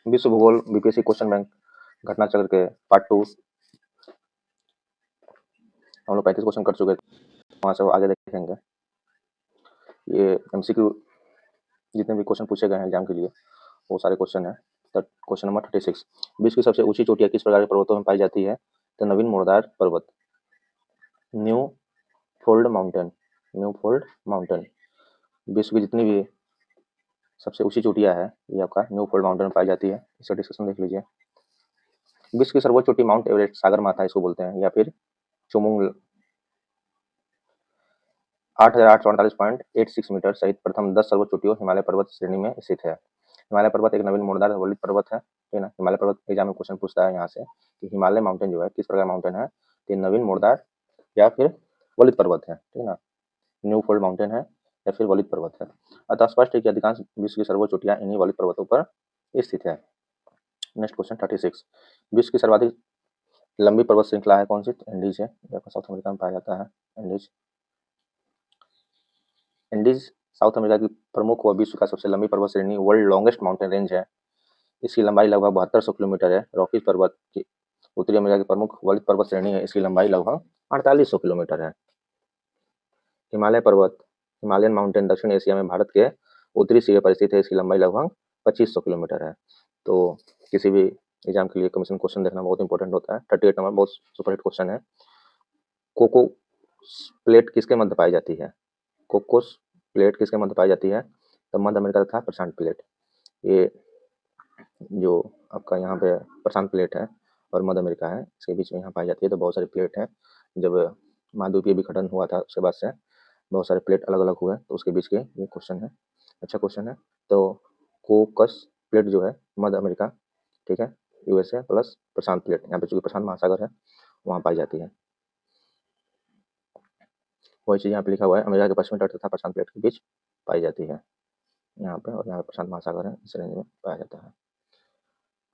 विश्व भूगोल BPSC question bank घटना चक्र के पार्ट 2 हम लोग 35 क्वेश्चन कर चुके थे, वहाँ से आगे देखेंगे। ये एमसीक्यू जितने भी क्वेश्चन पूछे गए हैं एग्जाम के लिए वो सारे क्वेश्चन है। क्वेश्चन नंबर 36, विश्व की सबसे ऊंची चोटियां किस प्रकार के पर्वतों में पाई जाती है? तो नवीन मोरदार पर्वत, new fold mountain, new fold mountain. विश्व की जितनी भी सबसे ऊंची चोटियां है ये आपका न्यू फोल्ड माउंटेन में पाई जाती है। इसका डिस्कशन देख लीजिए। विश्व की सर्वोच्च चोटी माउंट एवरेस्ट, सागर माथा इसको बोलते हैं, या फिर चुमुंग 8,848.86 मीटर सहित प्रथम 10 सर्वोच्च चोटियों हिमालय पर्वत श्रेणी में स्थित है। हिमालय पर्वत एक नवीन मोड़दार वलित पर्वत है, ठीक है ना। हिमालय पर्वत एग्जाम में क्वेश्चन पूछता है यहाँ से कि हिमालय माउंटेन जो है किस प्रकार माउंटेन है, तो नवीन मोड़दार या फिर वलित पर्वत है, ठीक है ना। न्यू फोल्ड माउंटेन है या फिर वलित पर्वत है। अतः स्पष्ट है कि अधिकांश विश्व की सर्वोच्च चोटियां इन्हीं वलित पर्वतों पर स्थित है। नेक्स्ट क्वेश्चन 36, विश्व की सर्वाधिक लंबी पर्वत श्रृंखला है कौन सी? एंडीज है, साउथ अमेरिका में पाया जाता है। एंडीज एंडीज साउथ अमेरिका की प्रमुख व विश्व का सबसे लंबी पर्वत श्रेणी वर्ल्ड लॉन्गेस्ट माउंटेन रेंज है। इसकी लंबाई लगभग 7200 किलोमीटर है। रॉकीज पर्वत की उत्तरी अमेरिका की प्रमुख वलित पर्वत श्रेणी है। इसकी लंबाई लगभग 4800 किलोमीटर है। हिमालय पर्वत, हिमालयन माउंटेन दक्षिण एशिया में भारत के उत्तरी सिरे पर स्थित है। इसकी लंबाई लगभग 2500 किलोमीटर है। तो किसी भी एग्जाम के लिए कमीशन क्वेश्चन देखना बहुत इंपॉर्टेंट होता है। 38 नंबर बहुत सुपरहिट क्वेश्चन है। कोको प्लेट किसके मध्य पाई जाती है? कोकोस प्लेट किसके मध्य पाई जाती है? तो मध्य अमेरिका तथा प्रशांत प्लेट। ये जो आपका यहाँ पे प्रशांत प्लेट है और मध्य अमेरिका है, इसके बीच में यहाँ पाई जाती है। तो बहुत सारी प्लेट है। जब महाद्वीपीय विघटन हुआ था उसके बाद से बहुत सारे प्लेट अलग अलग हुए, तो उसके बीच के ये क्वेश्चन है। अच्छा क्वेश्चन है। तो कोकस प्लेट जो है मध्य अमेरिका, ठीक है, यूएसए प्लस प्रशांत प्लेट, यहाँ पे चूंकि प्रशांत महासागर है वहाँ पाई जाती है। वही चीज़ यहाँ पे लिखा हुआ है, अमेरिका के पश्चिमी तट तथा प्रशांत प्लेट के बीच पाई जाती है यहाँ पे, और यहाँ पे प्रशांत महासागर है, इस रेंज में पाया जाता है।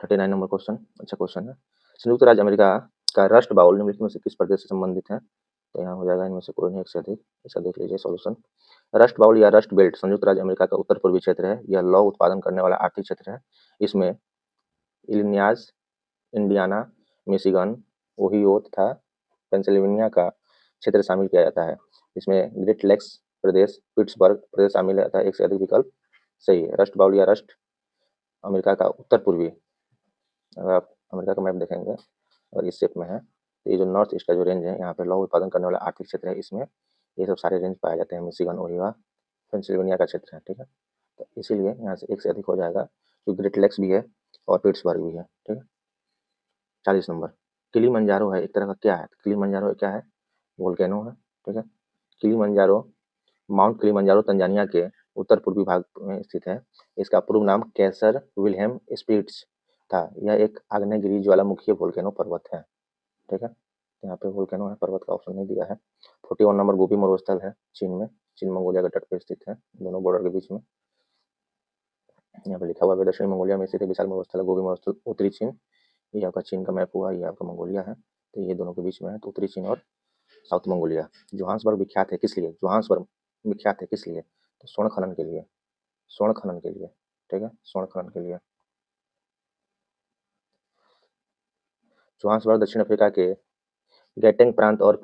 39 नंबर क्वेश्चन, अच्छा क्वेश्चन है। संयुक्त राज्य अमेरिका का रस्ट बाउल निम्नलिखित में से किस प्रदेश से संबंधित है? तो यहाँ हो जाएगा इनमें से कोई नहीं, एक से अधिक। ऐसा देख लीजिए सॉल्यूशन। रस्ट बाउल या रस्ट बेल्ट संयुक्त राज्य अमेरिका का उत्तर पूर्वी क्षेत्र है। यह लौह उत्पादन करने वाला आर्थिक क्षेत्र है। इसमें इलिनियाज, इंडियाना, मिशिगन, ओहियो तथा पेंसिल्वेनिया का क्षेत्र शामिल किया जाता है। इसमें ग्रेट लेक्स प्रदेश, पिट्सबर्ग प्रदेश शामिल है, अतः एक से अधिक विकल्प सही है। रस्ट बाउल या रस्ट अमेरिका का उत्तर पूर्वी, अगर आप अमेरिका का मैप देखेंगे और इस शेप में है, तो ये जो नॉर्थ ईस्ट का जो रेंज है यहाँ पे लौह उत्पादन करने वाला आर्थिक क्षेत्र है। इसमें ये सब सारे रेंज पाए जाते हैं। मिशिगन, ओहियो, पेंसिल्वेनिया का क्षेत्र है, ठीक है। तो इसीलिए यहाँ से एक से अधिक हो जाएगा, जो ग्रेट लेक्स भी है और पिट्सबर्ग भी है, ठीक है। 40 नंबर, किलिमंजारो है एक तरह का क्या है? किलिमंजारो क्या है? वोल्केनो है, ठीक है। किलिमंजारो, माउंट किलिमंजारो तंजानिया के उत्तर पूर्वी भाग में स्थित है। इसका पूर्व नाम कैसर विल्हेम स्पिट्स था। यह एक आग्नेयगिरी ज्वालामुखीय वोल्केनो पर्वत है, ठीक है। यहाँ पे वोल्केनो है, पर्वत का ऑप्शन नहीं दिया है। 41 नंबर, गोबी मरुस्थल है चीन में, चीन मंगोलिया के तट पर स्थित है, दोनों बॉर्डर के बीच में। यहाँ पे लिखा हुआ है दक्षिणी मंगोलिया में स्थित विशाल मरुस्थल गोबी मरुस्थल उत्तरी चीन। ये आपका चीन का मैप हुआ, ये आपका मंगोलिया है, तो ये दोनों के बीच में है, तो उत्तरी चीन और साउथ मंगोलिया। जोहान्सबर्ग विख्यात है किस लिए? जोहान्सबर्ग विख्यात है किस लिए? तो स्वर्ण खनन के लिए, स्वर्ण खनन के लिए, ठीक है, स्वर्ण खनन के लिए। जोहान्सबर्ग दक्षिण अफ्रीका के गैटेंग प्रांत और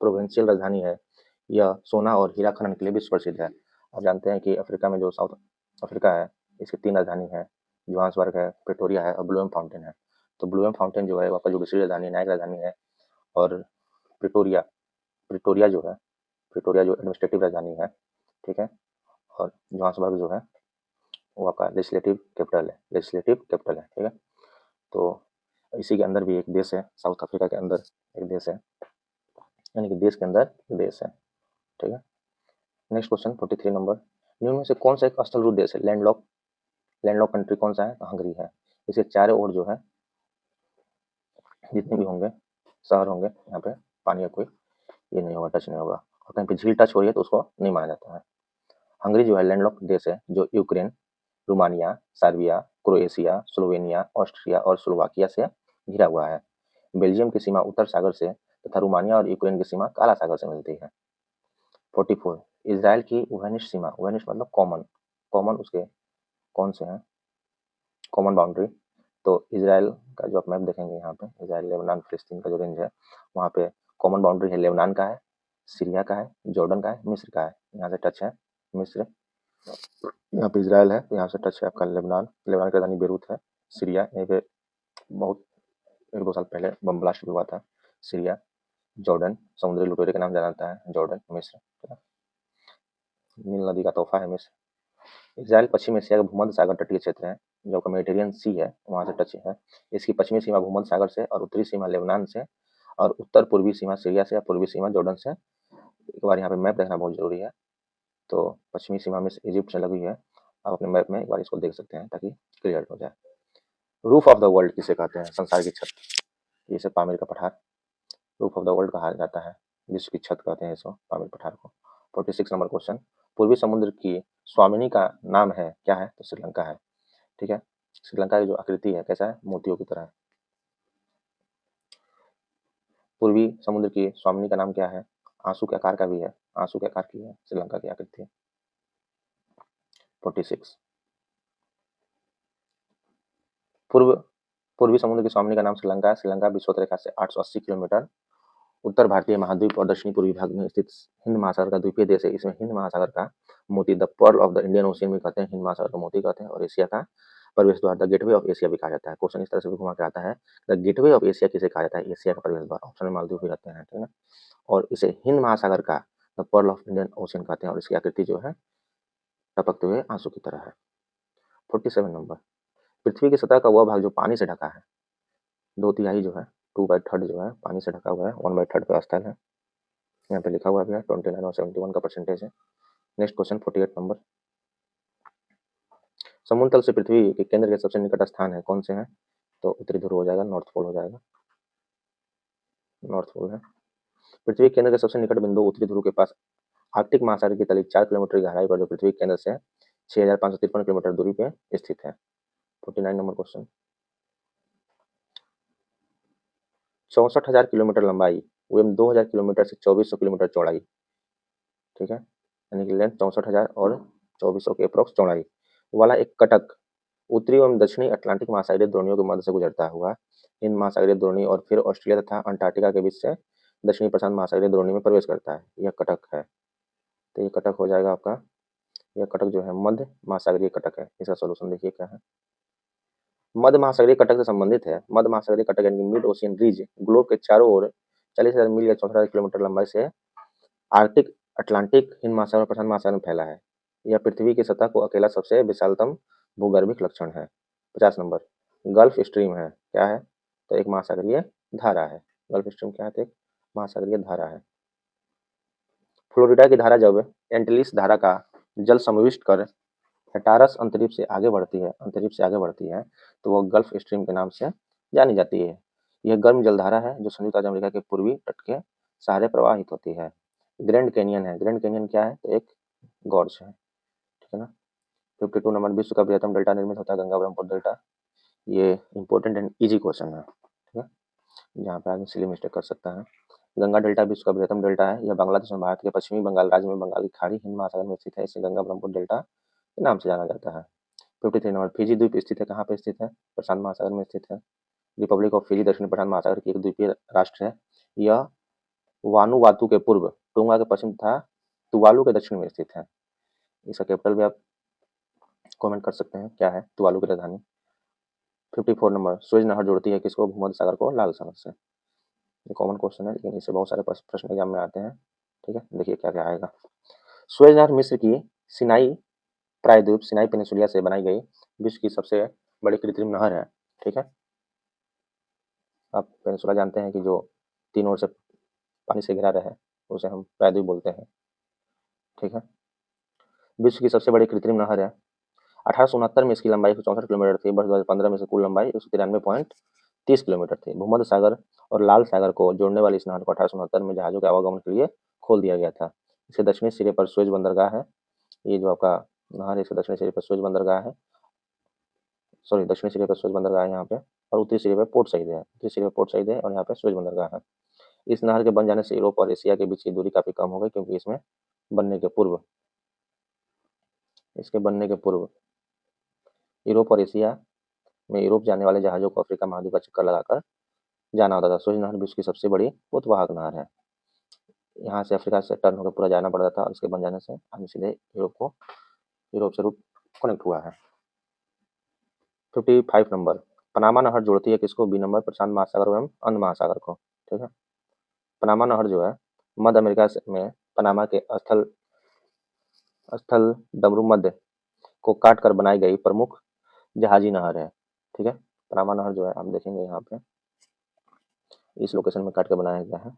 प्रोविंशियल राजधानी है। यह सोना और हीरा खनन के लिए विश्व प्रसिद्ध है। आप जानते हैं कि अफ्रीका में जो साउथ अफ्रीका है इसकी 3 राजधानी है, जोहान्सबर्ग है, प्रिटोरिया है और ब्लूएम फाउंटेन है। तो ब्लूएम फाउंटेन जो है वहाँ पर जुडिशरी राजधानी, न्यायिक राजधानी है, और प्रिटोरिया प्रिटोरिया जो है, प्रिटोरिया जो एडमिनिस्ट्रेटिव राजधानी है, ठीक है, और जोहान्सबर्ग जो है वो आपका लेजिस्लेटिव कैपिटल है, लेजिस्लेटिव कैपिटल है, ठीक है। तो इसी के अंदर भी एक देश है, साउथ अफ्रीका के अंदर एक देश है, यानी कि देश के अंदर देश है, ठीक है। नेक्स्ट क्वेश्चन 43 नंबर, निम्न में से कौन सा एक स्थलरूप देश है? लैंडलॉक कंट्री कौन सा है? तो हंगरी है। इसके चारों ओर जो है जितने भी होंगे शहर होंगे, यहाँ पे पानी का कोई ये नहीं होगा, टच नहीं होगा, और कहीं पे झील टच हो रही है तो उसको नहीं माना जाता है। हंगरी जो है लैंडलॉक देश है, जो Ukraine, Romania, Serbia, Croatia, Slovenia, Austria और स्लोवाकिया से घिरा हुआ है। बेल्जियम की सीमा उत्तर सागर से तथा रोमानिया और यूक्रेन की सीमा काला सागर से मिलती है। 44, इजराइल की वेनिस सीमा, वेनिस मतलब कॉमन, कॉमन उसके कौन से हैं कॉमन बाउंड्री? तो इजराइल का जो आप मैप देखेंगे यहाँ पे, इजराइल, लेबनान, फिलिस्तीन का जो रेंज है वहाँ पे कॉमन बाउंड्री है, लेबनान का है, सीरिया का है, जॉर्डन का है, मिस्र का है। यहाँ से टच है मिस्र, यहाँ पे इजराइल है, यहाँ से टच है आपका लेबनान, लेबनान की राजधानी बेरूत है। सीरिया, यहाँ पे बहुत 1-2 साल पहले बम ब्लास्ट भी हुआ था। सीरिया, जॉर्डन समुद्री लुटेरे के नाम जाना जाता है, जॉर्डन, मिस्र, नील नदी का तोहफा है मिस्र। इजराइल पश्चिम एशिया का भूमध्य सागर तटीय क्षेत्र है, जो का मेडिटेरियन सी है वहाँ से टच है। इसकी पश्चिमी सीमा भूमध्य सागर से और उत्तरी सीमा लेबनान से और उत्तर पूर्वी सीमा सीरिया से और पूर्वी सीमा जॉर्डन से। एक बार यहाँ पे मैप देखना बहुत जरूरी है। तो पश्चिमी सीमा में इजिप्ट से लगी है, आप अपने मैप में एक बार इसको देख सकते हैं ताकि क्लियर हो जाए। रूफ ऑफ द वर्ल्ड किसे कहते हैं? संसार की छत, इसे पामीर का पठार रूफ ऑफ द वर्ल्ड कहा जाता है, विश्व की छत कहते हैं इसको, पामीर पठार को। 46 नंबर क्वेश्चन, पूर्वी समुद्र की स्वामिनी का नाम है क्या है? तो श्रीलंका है। ठीक है, श्रीलंका की जो आकृति है कैसा है? मोतियों की तरह है। पूर्वी समुद्र की स्वामिनी का नाम क्या है? आंसू के आकार का भी है, आंसू के आकार की है श्रीलंका की आकृति। 46, पूर्वी समुद्र की स्वामिनी का नाम श्रीलंका है। श्रीलंका विषुवत रेखा से 880 किलोमीटर उत्तर भारतीय महाद्वीप और दक्षिणी पूर्वी भाग में स्थित हिंद महासागर का द्वीपीय देश है। इसमें हिंद महासागर का मोती, the pearl of the Indian ocean भी कहते हैं, हिंद महासागर का मोती कहते हैं। और एशिया का प्रवेश द्वार, द गेटवे ऑफ एशिया भी कहा जाता है। क्वेश्चन इस तरह से भी घुमा के आता है, द गेटवे ऑफ एशिया किसे कहा जाता है? एशिया का प्रवेश द्वार, ऑप्शन में मालदीव भी रहते हैं, ठीक है। और इसे हिंद महासागर का the pearl of Indian ocean कहते हैं, और इसकी आकृति जो है टपकते हुए आंसू की तरह है। 47 नंबर, पृथ्वी की सतह का वह भाग जो पानी से ढका है, 2/3 जो है, 2/3 जो है पानी से ढका हुआ है, 1/3 पे स्थल है। यहाँ पे लिखा हुआ भी है 29 और 71 का परसेंटेज है। नेक्स्ट क्वेश्चन 48 नंबर, समुद्र तल से पृथ्वी के केंद्र के सबसे निकट स्थान है, कौन से हैं? तो उत्तरी ध्रुव हो जाएगा, नॉर्थ पोल हो जाएगा, नॉर्थ पोल है। पृथ्वी के केंद्र के सबसे निकट बिंदु उत्तरी ध्रुव के पास आर्कटिक महासागर की तली 4 किलोमीटर की गहराई पर जो पृथ्वी के केंद्र से 6553 किलोमीटर दूरी पे स्थित है। 49 नंबर क्वेश्चन, 64,000 किलोमीटर लंबाई एवं 2,000 किलोमीटर से 2400 किलोमीटर चौड़ाई, ठीक है, यानी कि लेंथ 64,000 और 2400 के अप्रोक्स चौड़ाई वाला एक कटक उत्तरी एवं दक्षिणी अटलांटिक महासागरीय द्रोणियों के मध्य से गुजरता हुआ हिंद महासागरीय द्रोणी और फिर ऑस्ट्रेलिया तथा अंटार्कटिका के बीच से दक्षिणी प्रशांत महासागरीय द्रोणी में प्रवेश करता है, यह कटक है। तो ये कटक हो जाएगा आपका, यह कटक जो है मध्य महासागरीय कटक है। इसका सोल्यूशन देखिए क्या है, मध्य महासागरीय कटक से संबंधित है। मध्य महासागरीय कटक यानी मिड ओशियन रीज ग्लोब के चारों ओर 40,000 मील या 64,000 किलोमीटर लंबाई से आर्कटिक, अटलांटिक, हिंद महासागर और प्रशांत महासागर में फैला है। यह पृथ्वी की सतह को अकेला सबसे विशालतम भूगर्भिक लक्षण है। 50 नंबर, गल्फ स्ट्रीम है क्या है? तो एक महासागरीय धारा है। गल्फ स्ट्रीम क्या है? तो एक महासागरीय धारा है। फ्लोरिडा की धारा जब एंटिलिस धारा का जल समाविष्ट कर हटारस अंतरिक्ष से आगे बढ़ती है तो वह गल्फ स्ट्रीम के नाम से जानी जाती है। यह गर्म जलधारा है जो संयुक्त राज्य अमेरिका के पूर्वी तट के सहारे प्रवाहित होती है। ग्रैंड कैनियन है, ग्रैंड कैनियन क्या है? तो एक गॉर्ज है, ठीक है ना। 52 नंबर, विश्व का बृहत्तम डेल्टा निर्मित होता है गंगा ब्रह्मपुत्र डेल्टा। ये इंपॉर्टेंट एंड इजी क्वेश्चन है, ठीक है, यहाँ पे आदमी सिली मिस्टेक कर सकता है। गंगा डेल्टा विश्व का बृहत्तम डेल्टा है। यह बांग्लादेश में भारत के पश्चिमी बंगाल राज्य में बंगाल की खाड़ी हिंद महासागर में स्थित है। इसे गंगा ब्रह्मपुत्र डेल्टा के नाम से जाना जाता है। 53 नंबर, फिजी द्वीप स्थित है, कहाँ पे स्थित है? प्रशांत महासागर में स्थित है। रिपब्लिक ऑफ फिजी दक्षिण प्रशांत महासागर की एक द्वीपीय राष्ट्र है। यह वानुवातु के पूर्व, टोंगा के पश्चिम तथा तुवालू के दक्षिण में स्थित है। इसका कैपिटल भी आप कमेंट कर सकते हैं, क्या है तुवालू की राजधानी। 54 नंबर, सुएज नहर जोड़ती है किसको? भूमध्य सागर को लाल सागर से। ये कॉमन क्वेश्चन है लेकिन इससे बहुत सारे प्रश्न एग्जाम में आते हैं, ठीक है। देखिए क्या क्या आएगा। सुएज नहर मिस्र की सिनाई प्रायद्वीप, सिनाई पेनिसुलिया से बनाई गई विश्व की सबसे बड़ी कृत्रिम नहर है, ठीक है। आप पेनिसुला जानते हैं कि जो तीन ओर से पानी से घिरा रहे, उसे हम प्रायद्वीप बोलते हैं, ठीक है। विश्व की सबसे बड़ी कृत्रिम नहर है। 1869 में इसकी लंबाई 164 किलोमीटर थी। वर्ष 2015 में इसकी कुल लंबाई 193.30 किलोमीटर थी। भूमध्य सागर और लाल सागर को जोड़ने वाली इस नहर को 1869 में जहाजों के आवागमन के लिए खोल दिया गया था। इसके दक्षिणी सिरे पर सुएज बंदरगाह है। ये जो आपका नहर है इसके दक्षिणी सिरे पर सुएज बंदरगाह है, सॉरी दक्षिणी सिरे पर सुएज बंदरगाह है यहाँ पे, और उत्तरी सिरे पर पोर्ट सईद है, उत्तरी सिरे पर पोर्ट सईद है और यहाँ पे सुएज बंदरगाह है। इस नहर के बन जाने से यूरोप और एशिया के बीच की दूरी काफी कम हो गई, क्योंकि इसमें बनने के पूर्व, इसके बनने के पूर्व यूरोप और एशिया में यूरोप जाने वाले जहाज़ों को अफ्रीका महाद्वीप का चक्कर लगाकर जाना होता था। सुएज़ नहर विश्व की सबसे बड़ी उतवाहक नहर है। यहाँ से अफ्रीका से टर्न होकर पूरा जाना पड़ता था और इसके बन जाने से आदमी सीधे यूरोप से रूट कनेक्ट हुआ है। 55 नंबर, पनामा नहर जोड़ती है किसको? बी नंबर, प्रशांत महासागर एवं अंध महासागर को। ठीक है, पनामा नहर जो है मध्य अमेरिका में पनामा के स्थल स्थल डमरू मध्य को काट कर बनाई गई प्रमुख जहाजी नहर है। ठीक है, पनामा नहर जो है आप देखेंगे यहाँ पे इस लोकेशन में काट कर बनाया गया है।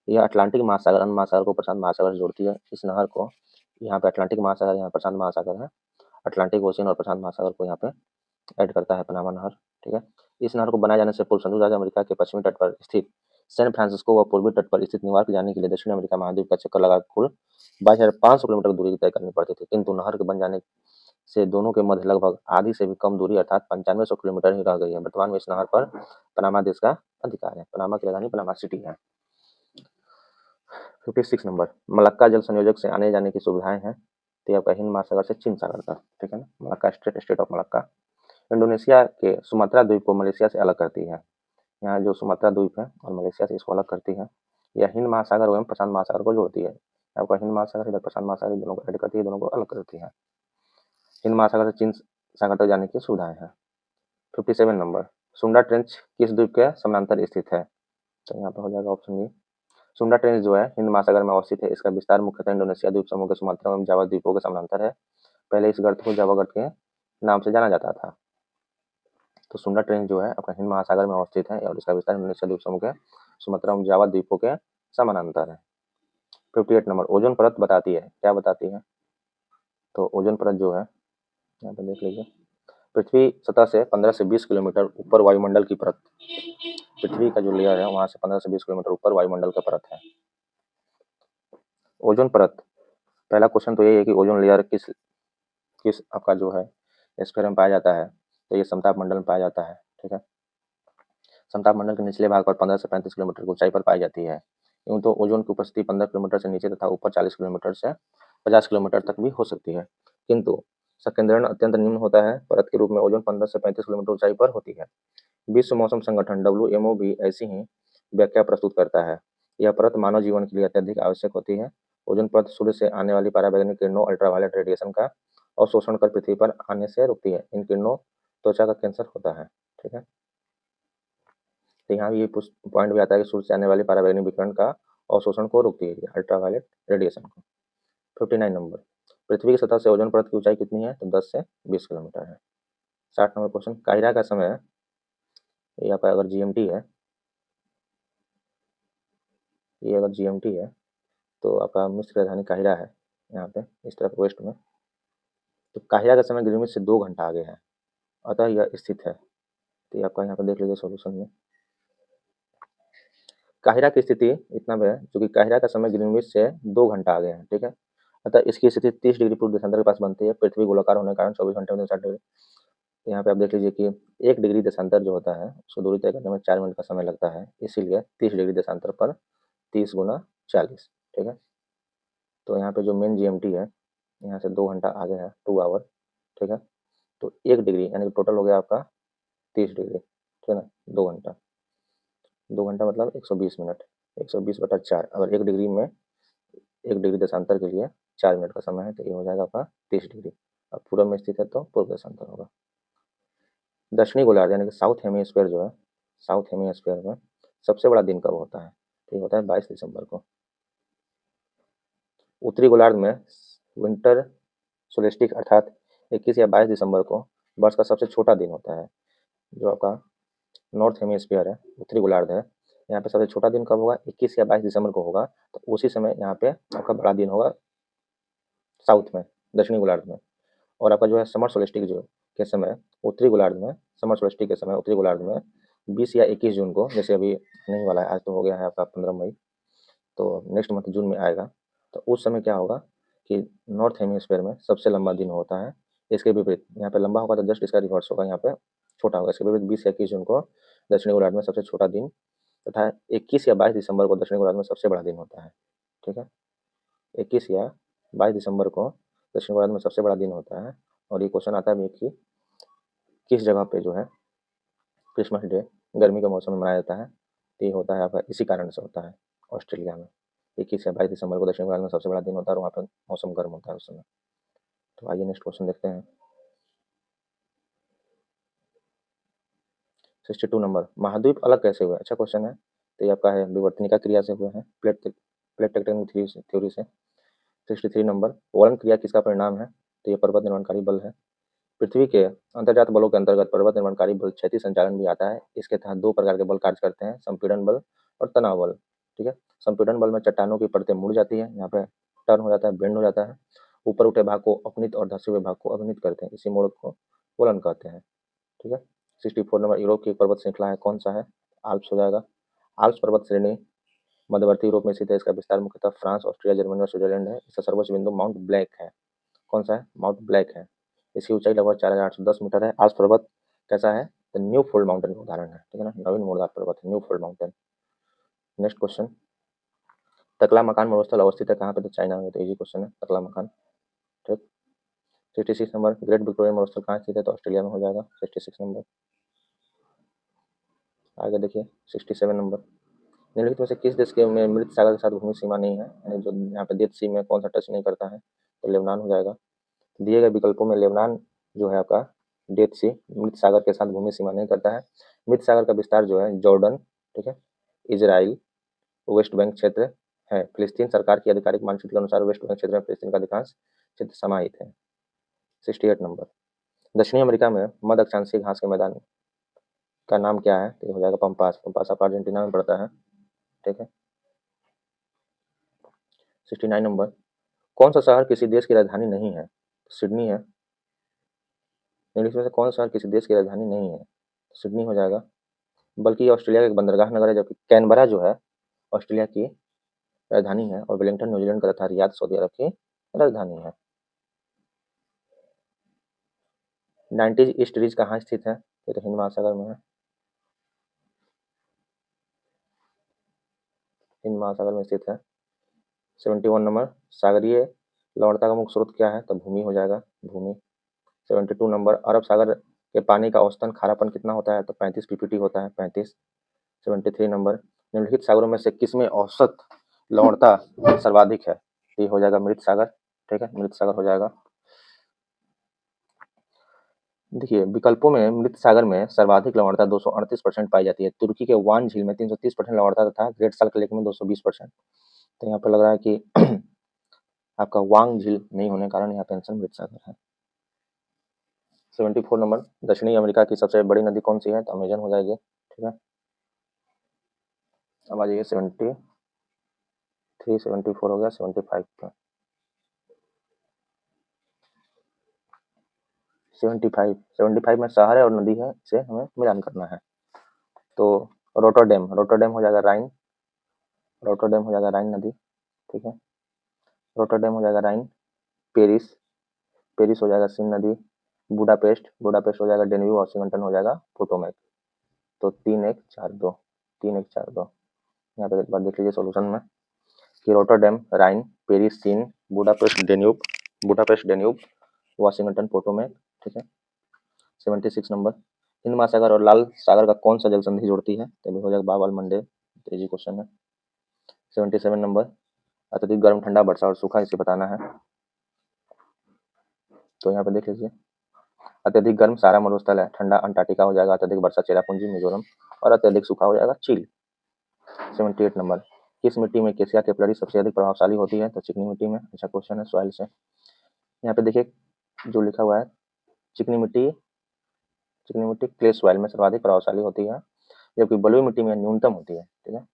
यह अटलांटिक महासागर अंध महासागर को प्रशांत महासागर से जोड़ती है। इस नहर को यहाँ पे अटलांटिक महासागर, यहाँ प्रशांत महासागर है, अटलांटिक ओशियन और प्रशांत महासागर को यहाँ पे ऐड करता है पनामा नहर। ठीक है, इस नहर को बनाए जाने से पूर्व संयुक्त राज्य अमेरिका के पश्चिमी तट पर स्थित सैन फ्रांसिस्को व पूर्वी तट पर स्थित न्यूयॉर्क जाने के लिए दक्षिण अमेरिका महाद्वीप का चक्कर लगा कुल 22,500 किलोमीटर दूरी तय करनी पड़ती थी, किंतु नहर के बन जाने से दोनों के मध्य लगभग आधी से भी कम दूरी अर्थात 9500 किलोमीटर ही रह गई है। वर्तमान में इस नहर पर पनामा देश का अधिकार है। पनामा की राजधानी पनामा सिटी है। 56 नंबर, मलक्का जल संयोजक से आने जाने की सुविधाएं हैं। तो आपका हिंद महासागर से चीन सागर तक। ठीक है ना, Malacca state of Malacca Indonesia के सुमात्रा द्वीप को मलेशिया से अलग करती है। यहाँ जो सुमात्रा द्वीप है और मलेशिया से इसको अलग करती है। यह हिंद महासागर एवं प्रशांत महासागर को जोड़ती है। आपका हिंद महासागर इधर प्रशांत महासागर दोनों को ऐड करती है, दोनों को अलग करती है। हिंद महासागर से चीन सागर तक जाने की सुविधाएं हैं। 57 नंबर, सुंडा ट्रेंच किस द्वीप के समानांतर स्थित है? तो यहाँ पे हो जाएगा ऑप्शन बी। सुंडा ट्रेंच जो है हिंद महासागर में अवस्थित है। इसका विस्तार मुख्यतः इंडोनेशिया द्वीप समूह के सुमात्रा एवं जावा द्वीपों के समानांतर है। पहले इस गर्त को जावा गर्त के नाम से जाना जाता था। तो सुंडा ट्रेंच जो है आपका हिंद महासागर में अवस्थित है और इसका विस्तार इंडोनेशिया द्वीप समूह के सुमात्रा एवं जावा द्वीपों के समानांतर है। 58 नंबर, ओजोन परत बताती है, क्या बताती है? तो ओजोन परत जो है यहाँ पे देख लीजिए, पृथ्वी सतह से 15 से 20 किलोमीटर ऊपर वायुमंडल की परत, पृथ्वी का जो लेयर है वहां से 15 से 20 किलोमीटर ऊपर वायुमंडल का परत है। ओजोन परत, पहला क्वेश्चन तो यही है कि ओजोन लेयर किस किस आपका जो है स्फीयर में पाया जाता है? तो ये समताप मंडल में पाया जाता है। ठीक है, समताप मंडल के निचले भाग पर 15 से 35 किलोमीटर की ऊंचाई पर पाई जाती है। यूं तो ओजोन की उपस्थिति 15 किलोमीटर से नीचे तथा ऊपर 40 किलोमीटर से 50 किलोमीटर तक भी हो सकती है, किंतु संकेंद्रण अत्यंत निम्न होता है। परत के रूप में ओजोन 15 से 35 किलोमीटर ऊंचाई पर होती है। विश्व मौसम संगठन WMO भी ऐसी ही व्याख्या प्रस्तुत करता है। यह परत मानव जीवन के लिए अत्यधिक आवश्यक होती है। ओजोन परत सूर्य से आने वाली पराबैंगनी किरणों अल्ट्रावायलेट रेडिएशन का अवशोषण कर पृथ्वी पर आने से रोकती है। इन किरणों त्वचा का कैंसर होता है। ठीक है, तो यहाँ ये पॉइंट भी आता है कि सूर्य से आने वाली पराबैंगनी विकिरण का अवशोषण को रोकती है, अल्ट्रावायलेट रेडिएशन को। 59 नंबर, पृथ्वी की सतह से ओजोन परत की ऊंचाई कितनी है? तो 10 से 20 किलोमीटर है। 60 नंबर क्वेश्चन, काहिरा का समय, ये आपका अगर GMT है, ये अगर GMT है तो आपका मिस्र की राजधानी काहिरा है यहाँ पे इस तरफ वेस्ट में। तो काहिरा का समय ग्रीनविच से 2 घंटा आगे है, अतः यह स्थित है। तो ये आपका यहाँ पे देख लीजिए सॉल्यूशन में, काहिरा की स्थिति इतना है जो कि काहिरा का समय ग्रीनविच से 2 घंटा आगे है। ठीक है, अतः इसकी स्थिति 30 डिग्री पूर्व देशांतर के पास बनती है। पृथ्वी गोलाकार होने के कारण 24 घंटे में 60 डिग्री। तो यहाँ पे आप देख लीजिए कि 1 डिग्री देशांतर जो होता है उसको दूरी तय करने में 4 मिनट का समय लगता है, इसीलिए 30 डिग्री देशांतर पर 30 गुना 40। ठीक है, तो यहाँ पे जो मेन GMT है यहाँ से 2 घंटा आगे है, 2 आवर। ठीक है, तो 1 डिग्री यानी कि टोटल हो गया आपका 30 डिग्री। ठीक है ना, 2 घंटा, 2 घंटा मतलब 120 मिनट, 120/4। अगर 1 डिग्री में 1 डिग्री देशांतर के लिए 4 मिनट का समय है तो ये हो जाएगा आपका 30 डिग्री। अब पूरब में स्थित है तो पूर्व देशांतर होगा। दक्षिणी गोलार्ध यानी कि साउथ हेमिस्फीयर जो है, साउथ हेमिस्फीयर में सबसे बड़ा दिन कब होता है? तो ये होता है 22 दिसंबर को। उत्तरी गोलार्ध में विंटर सोलेस्टिक अर्थात 21 या 22 दिसंबर को वर्ष का सबसे छोटा दिन होता है। जो आपका नॉर्थ हेमिस्फीयर है, उत्तरी गोलार्ध है, यहाँ पे सबसे छोटा दिन कब होगा? 21 या 22 दिसंबर को होगा। तो उसी समय यहाँ पे आपका बड़ा दिन होगा साउथ में, दक्षिणी गोलार्ध में। और आपका जो है समर सोलेस्टिक जो के समय उत्तरी गोलार्ध में, समर सोलेस्टिक के समय उत्तरी गोलार्ध में 20 या 21 जून को, जैसे अभी नहीं वाला है, आज तो हो गया है आपका 15 मई, तो नेक्स्ट मंथ जून में आएगा। तो उस समय क्या होगा कि नॉर्थ हेमिस्फीयर में सबसे लंबा दिन होता है। इसके विपरीत यहाँ पे लंबा होगा तो जस्ट इसका रिवर्स होगा, यहाँ पे छोटा होगा। इसके विपरीत 20 या 21 जून को दक्षिणी गोलार्ध में सबसे छोटा दिन तथा 21 या 22 दिसंबर को दक्षिणी गोलार्ध में सबसे बड़ा दिन होता है। ठीक है, 21 या 22 दिसंबर को दक्षिण गोलार्ध में सबसे बड़ा दिन होता है। और ये क्वेश्चन आता है कि किस जगह पे जो है क्रिसमस डे गर्मी के मौसम में मनाया जाता है? तो ये होता है आपका इसी कारण से होता है ऑस्ट्रेलिया में। 21 या 22 दिसंबर को दक्षिण गोलार्ध में सबसे बड़ा दिन होता है और वहाँ पर मौसम गर्म होता है उस समय। तो आइए नेक्स्ट क्वेश्चन देखते हैं। 62 नंबर, महाद्वीप अलग कैसे हुए? अच्छा क्वेश्चन है। तो ये आपका है विवर्तनिका क्रिया से हुए हैं, प्लेट प्लेट टेक्टोनिक थ्योरी से। 63 नंबर, वलन क्रिया किसका परिणाम है? तो ये पर्वत निर्माणकारी बल है। पृथ्वी के अंतर्जात बलों के अंतर्गत पर्वत निर्माणकारी बल क्षैतिज संचालन भी आता है। इसके तहत दो प्रकार के बल कार्य करते हैं, संपीड़न बल और तनाव बल। ठीक है, संपीड़न बल में चट्टानों की परतें मुड़ जाती है, यहाँ पे टर्न हो जाता है, बेंड हो जाता है। ऊपर उठे भाग को अपनित और धंसे हुए भाग को अवनित करते हैं, इसी मोड़ को वलन कहते हैं। ठीक है। 64 नंबर, यूरोप की एक पर्वत श्रृंखला है, कौन सा है? आल्प्स हो जाएगा। आल्प्स पर्वत श्रेणी मध्यवर्ती यूरोप में स्थित है। इसका विस्तार मुख्यतः फ्रांस, ऑस्ट्रिया, जर्मनी और स्विट्जरलैंड है। इसका सर्वोच्च बिंदु माउंट ब्लैक है। कौन सा है? माउंट ब्लैक है। इसकी ऊंचाई लगभग 4810 मीटर है। आल्प्स पर्वत कैसा है? द न्यू फोल्ड माउंटेन का उदाहरण है। ठीक है ना, नवीन मोड़दार पर्वत है, new fold mountain. Next question, तकला मकान मरुस्थल अवस्थित है कहाँ पे? तो चाइना में। तो इजी क्वेश्चन है, तकला मकान। ठीक। 66 नंबर, ग्रेट विक्टोरिया मरुस्थल कहाँ स्थित है? तो ऑस्ट्रेलिया में हो जाएगा। 66 नंबर। आगे देखिए 67 नंबर, निम्नलिखित में से किस देश के में मृत सागर के साथ भूमि सीमा नहीं है? यानी जो यहाँ पे डेड सी में कौन सा टच नहीं करता है? तो लेबनान हो जाएगा। दिए गए विकल्पों में लेबनान जो है आपका डेड सी मृत सागर के साथ भूमि सीमा नहीं करता है। मृत सागर का विस्तार जो है जॉर्डन, ठीक है, इजराइल, वेस्ट बैंक क्षेत्र है। फिलिस्तीन सरकार की आधिकारिक मानचित्र के अनुसार वेस्ट बैंक क्षेत्र में फिलिस्तीन का अधिकांश क्षेत्र समाहित है। 68 नंबर, दक्षिणी अमेरिका में मध्य अक्षांशीय घास के मैदान का नाम क्या है? तो ये हो जाएगा पंपास। पंपास आपका अर्जेंटीना में पड़ता है। ठीक है। 69 नंबर, कौन सा शहर किसी देश की राजधानी नहीं है? सिडनी है। इंग्लिश में से कौन सा शहर किसी देश की राजधानी नहीं है? सिडनी हो जाएगा। बल्कि ये ऑस्ट्रेलिया का एक बंदरगाह नगर है, जबकि कैनबरा जो है ऑस्ट्रेलिया की राजधानी है और वेलिंगटन न्यूजीलैंड का तथा रियाद सऊदी अरब की राजधानी है। 90 ईस्ट रिज कहाँ स्थित है? ये तो हिंद महासागर में है। हिंद महासागर में स्थित है। 71 नंबर, सागरीय लवणता का मुख्य स्रोत क्या है? तो भूमि हो जाएगा, भूमि। 72 नंबर, अरब सागर के पानी का औसतन खारापन कितना होता है? तो 35 पीपीटी होता है, 35। 73 नंबर, निम्नलिखित सागरों में से किसमें औसत लवणता सर्वाधिक है? ये हो जाएगा मृत सागर। ठीक है, मृत सागर हो जाएगा। देखिए विकल्पों में मृत सागर में सर्वाधिक लवणता 238% पाई जाती है। तुर्की के वान झील में 330% लवणता तथा ग्रेट साल्ट लेक में 220%। तो यहाँ पर लग रहा है कि आपका वांग झील नहीं होने के कारण यहाँ पे आंसर मृत सागर है। 74 नंबर, दक्षिणी अमेरिका की सबसे बड़ी नदी कौन सी है? तो अमेजन हो जाएगी। ठीक है। अब आ जाइए 73, 74 हो गया, 75 पे। 75 में शहर है और नदी है, इसे हमें मिलान करना है। तो रोटरडेम, रोटरडेम हो जाएगा राइन, रोटरडेम हो जाएगा राइन नदी। ठीक है, रोटरडेम हो जाएगा राइन। पेरिस, पेरिस हो जाएगा सीन नदी। बुडापेस्ट, बुडापेस्ट हो जाएगा डेन्यू। वॉशिंगटन हो जाएगा पोटोमैक। तो 3-1-4-2, 3-1-4-2। यहाँ पे एक बार देख लीजिए सॉल्यूशन में कि Rotterdam Rhine, Paris Seine, Budapest Danube, Budapest Danube, Washington Potomac. ठीक है। 76 नंबर, हिंद महासागर और लाल सागर का कौन सा जल संधि जोड़ती है? तो हो जाएगा बाब मंडे। इजी क्वेश्चन है। 77 नंबर, अत्यधिक गर्म ठंडा वर्षा और सूखा इसे बताना है। तो यहाँ पे देख लीजिए, अत्यधिक गर्म सारा मरुस्थल है, ठंडा अंटार्कटिका हो जाएगा, अत्यधिक वर्षा चेरापूंजी मिजोरम और अत्यधिक सूखा हो जाएगा चील। 78 नंबर, किस मिट्टी में केसिया कैपिलरी सबसे अधिक प्रभावशाली होती है? तो चिकनी मिट्टी में। अच्छा क्वेश्चन है, सॉइल से। यहाँ पे देखिए जो लिखा हुआ है, चिकनी मिट्टी, चिकनी मिट्टी क्ले सॉइल में सर्वाधिक प्रभावशाली होती है, जबकि बलुई मिट्टी में न्यूनतम होती है। ठीक है।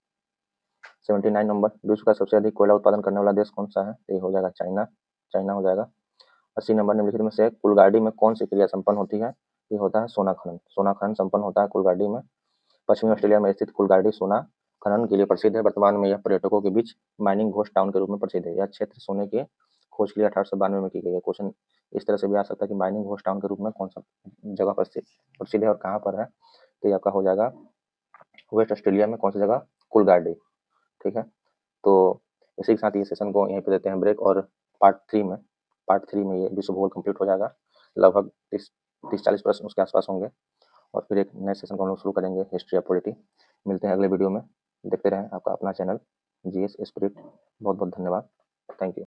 79 नंबर, विश्व का सबसे अधिक कोयला उत्पादन करने वाला देश कौन सा है? तो ये हो जाएगा चाइना, चाइना हो जाएगा। 80 नंबर, निम्नलिखित में से कुलगाड़ी में कौन सी क्रिया संपन्न होती है? ये होता है सोना खनन, सोना खनन संपन्न होता है कुलगाड़ी में। पश्चिमी ऑस्ट्रेलिया में स्थित कुलगाड़ी सोना खनन के लिए प्रसिद्ध है। वर्तमान में यह पर्यटकों के बीच माइनिंग घोस्ट टाउन के रूप में प्रसिद्ध है। यह क्षेत्र सोने के खोज के लिए 1892 में की गई है। क्वेश्चन इस तरह से भी आ सकता है कि माइनिंग घोस्ट टाउन के रूप में कौन सा जगह प्रसिद्ध है और कहाँ पर है? तो ये आपका हो जाएगा वेस्ट ऑस्ट्रेलिया में। कौन सी जगह? कुलगाड़ी। ठीक है। तो इसी के साथ ये सेशन को यहीं पे देते हैं ब्रेक, और पार्ट 3 में ये विश्व भूगोल कंप्लीट हो जाएगा लगभग इस 30-40 प्रश्न उसके आसपास होंगे और फिर एक नए सेशन को हम लोग शुरू करेंगे, हिस्ट्री ऑफ पॉलिटी। मिलते हैं अगले वीडियो में, देखते रहें आपका अपना चैनल जीएस स्पिरिट। बहुत बहुत धन्यवाद, थैंक यू।